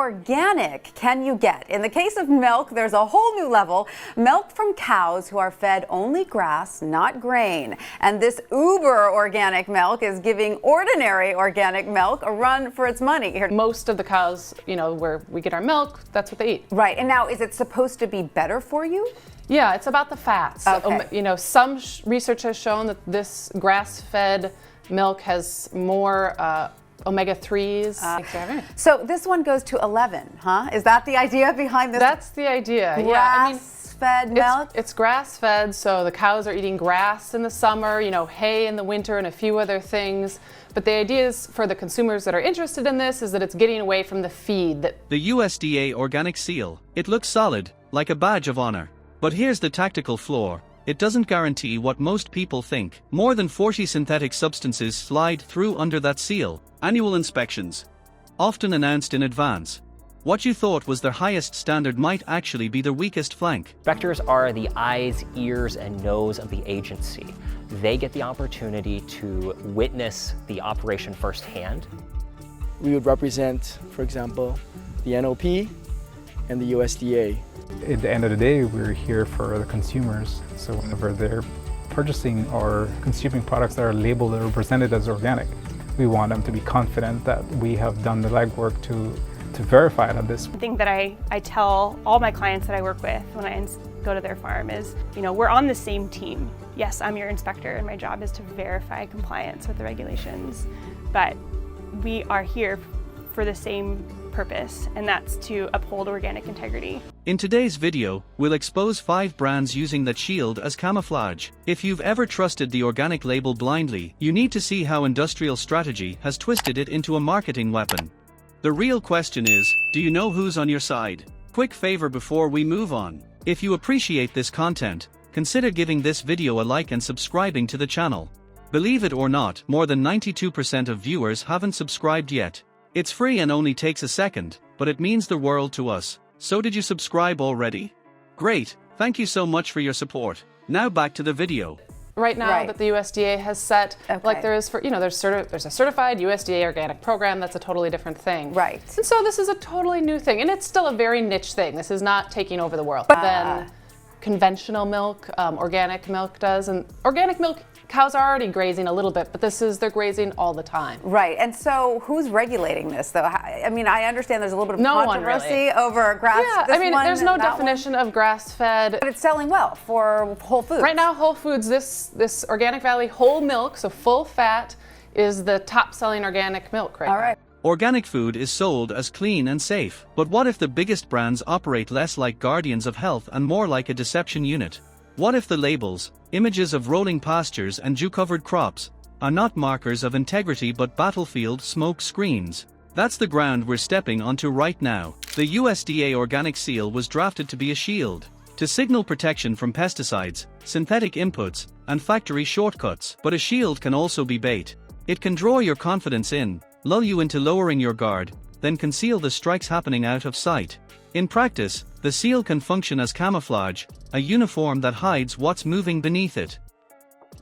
organic can you get? In the case of milk, there's a whole new level. Milk from cows who are fed only grass, not grain. And this uber organic milk is giving ordinary organic milk a run for its money. Most of the cows, where we get our milk, that's what they eat. Right. And now, is it supposed to be better for you? Yeah, it's about the fats. Okay. Some research has shown that this grass-fed milk has more omega-3s. So this one goes to 11, huh? Is that the idea behind this? That's the idea. Grass-fed milk? It's grass-fed, so the cows are eating grass in the summer, hay in the winter, and a few other things. But the idea is, for the consumers that are interested in this, is that it's getting away from the feed. The USDA organic seal. It looks solid, like a badge of honor. But here's the tactical flaw. It doesn't guarantee what most people think. More than 40 synthetic substances slide through under that seal. Annual inspections, often announced in advance. What you thought was their highest standard might actually be their weakest flank. Inspectors are the eyes, ears, and nose of the agency. They get the opportunity to witness the operation firsthand. We would represent, for example, the NOP and the USDA. At the end of the day, we're here for the consumers. So whenever they're purchasing or consuming products that are labeled or presented as organic, we want them to be confident that we have done the legwork to verify that this. The thing that I tell all my clients that I work with when I go to their farm is, we're on the same team. Yes, I'm your inspector and my job is to verify compliance with the regulations, but we are here for the same purpose, and that's to uphold organic integrity. In today's video, we'll expose 5 brands using that shield as camouflage. If you've ever trusted the organic label blindly, you need to see how industrial strategy has twisted it into a marketing weapon. The real question is, do you know who's on your side? Quick favor before we move on. If you appreciate this content, consider giving this video a like and subscribing to the channel. Believe it or not, more than 92% of viewers haven't subscribed yet. It's free and only takes a second, but it means the world to us. So did you subscribe already? Great, thank you so much for your support. Now back to the video. Right now that the USDA has set, like there is for, there's a certified USDA organic program, that's a totally different thing. Right. And so this is a totally new thing, and it's still a very niche thing. This is not taking over the world. But then conventional milk, organic milk does, and organic milk, cows are already grazing a little bit, but they're grazing all the time. Right, and so who's regulating this though? I mean, I understand there's a little bit of controversy over grass. Yeah, there's no definition of grass-fed. But it's selling well for Whole Foods. Right now, Whole Foods, this Organic Valley whole milk, so full fat, is the top-selling organic milk right now. All right. Organic food is sold as clean and safe. But what if the biggest brands operate less like guardians of health and more like a deception unit? What if the labels, images of rolling pastures and dew-covered crops, are not markers of integrity but battlefield smoke screens? That's the ground we're stepping onto right now. The USDA organic seal was drafted to be a shield, to signal protection from pesticides, synthetic inputs, and factory shortcuts. But a shield can also be bait. It can draw your confidence in, lull you into lowering your guard, then conceal the strikes happening out of sight. In practice, the seal can function as camouflage, a uniform that hides what's moving beneath it.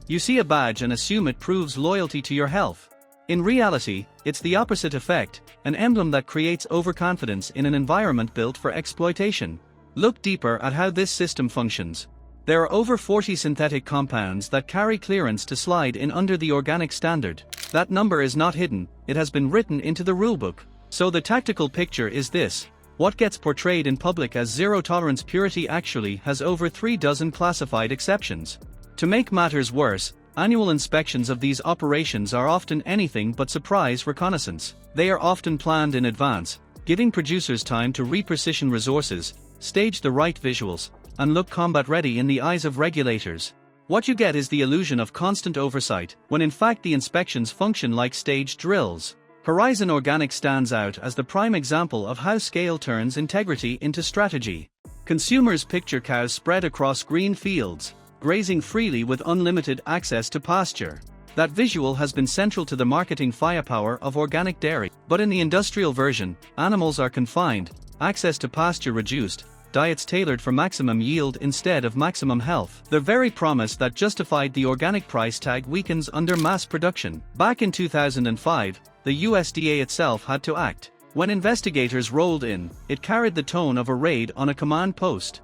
You see a badge and assume it proves loyalty to your health. In reality, it's the opposite effect, an emblem that creates overconfidence in an environment built for exploitation. Look deeper at how this system functions. There are over 40 synthetic compounds that carry clearance to slide in under the organic standard. That number is not hidden, it has been written into the rulebook. So the tactical picture is this. What gets portrayed in public as zero-tolerance purity actually has over 3 dozen classified exceptions. To make matters worse, annual inspections of these operations are often anything but surprise reconnaissance. They are often planned in advance, giving producers time to reposition resources, stage the right visuals, and look combat-ready in the eyes of regulators. What you get is the illusion of constant oversight, when in fact the inspections function like staged drills. Horizon Organic stands out as the prime example of how scale turns integrity into strategy. Consumers picture cows spread across green fields, grazing freely with unlimited access to pasture. That visual has been central to the marketing firepower of organic dairy. But in the industrial version, animals are confined, access to pasture reduced, diets tailored for maximum yield instead of maximum health. The very promise that justified the organic price tag weakens under mass production. Back in 2005, the USDA itself had to act. When investigators rolled in, it carried the tone of a raid on a command post.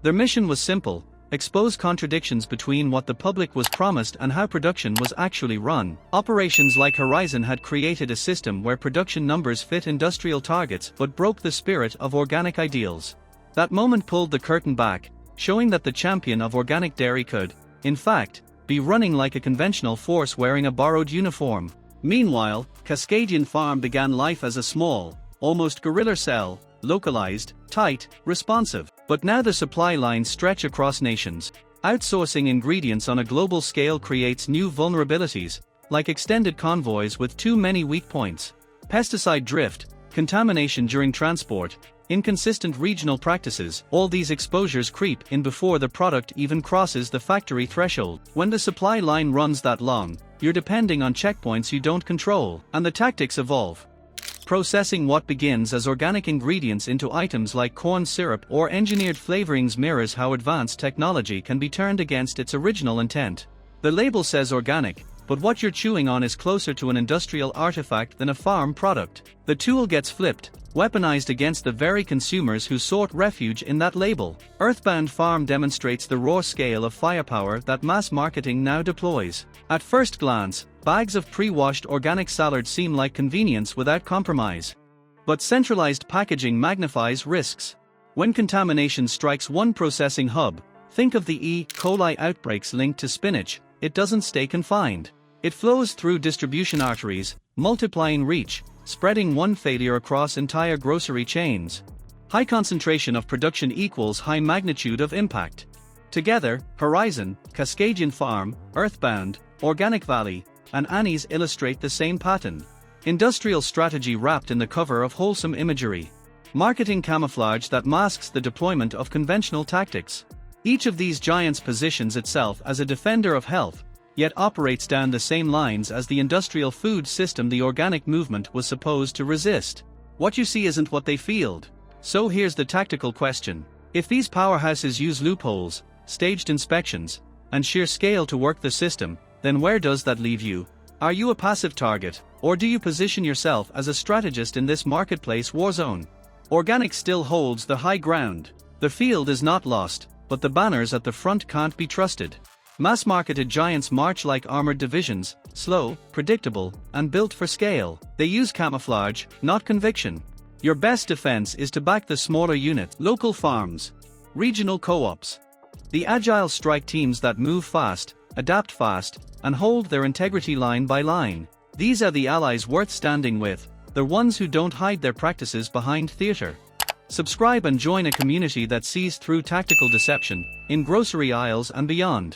Their mission was simple: expose contradictions between what the public was promised and how production was actually run. Operations like Horizon had created a system where production numbers fit industrial targets but broke the spirit of organic ideals. That moment pulled the curtain back, showing that the champion of organic dairy could, in fact, be running like a conventional force wearing a borrowed uniform. Meanwhile, Cascadian Farm began life as a small, almost guerrilla cell, localized, tight, responsive. But now the supply lines stretch across nations. Outsourcing ingredients on a global scale creates new vulnerabilities, like extended convoys with too many weak points. Pesticide drift, contamination during transport, inconsistent regional practices, all these exposures creep in before the product even crosses the factory threshold. When the supply line runs that long, you're depending on checkpoints you don't control, and the tactics evolve. Processing what begins as organic ingredients into items like corn syrup or engineered flavorings mirrors how advanced technology can be turned against its original intent. The label says organic, but what you're chewing on is closer to an industrial artifact than a farm product. The tool gets flipped, weaponized against the very consumers who sought refuge in that label. Earthbound Farm demonstrates the raw scale of firepower that mass marketing now deploys. At first glance, bags of pre-washed organic salad seem like convenience without compromise. But centralized packaging magnifies risks. When contamination strikes one processing hub, think of the E. coli outbreaks linked to spinach. It doesn't stay confined. It flows through distribution arteries, multiplying reach, spreading one failure across entire grocery chains. High concentration of production equals high magnitude of impact. Together, Horizon, Cascadian Farm, Earthbound, Organic Valley, and Annie's illustrate the same pattern. Industrial strategy wrapped in the cover of wholesome imagery. Marketing camouflage that masks the deployment of conventional tactics. Each of these giants positions itself as a defender of health, yet operates down the same lines as the industrial food system the organic movement was supposed to resist. What you see isn't what they field. So here's the tactical question. If these powerhouses use loopholes, staged inspections, and sheer scale to work the system, then where does that leave you? Are you a passive target, or do you position yourself as a strategist in this marketplace warzone? Organic still holds the high ground. The field is not lost, but the banners at the front can't be trusted. Mass-marketed giants march like armored divisions, slow, predictable, and built for scale. They use camouflage, not conviction. Your best defense is to back the smaller units, local farms, regional co-ops, the agile strike teams that move fast, adapt fast, and hold their integrity line by line. These are the allies worth standing with, the ones who don't hide their practices behind theater. Subscribe and join a community that sees through tactical deception, in grocery aisles and beyond.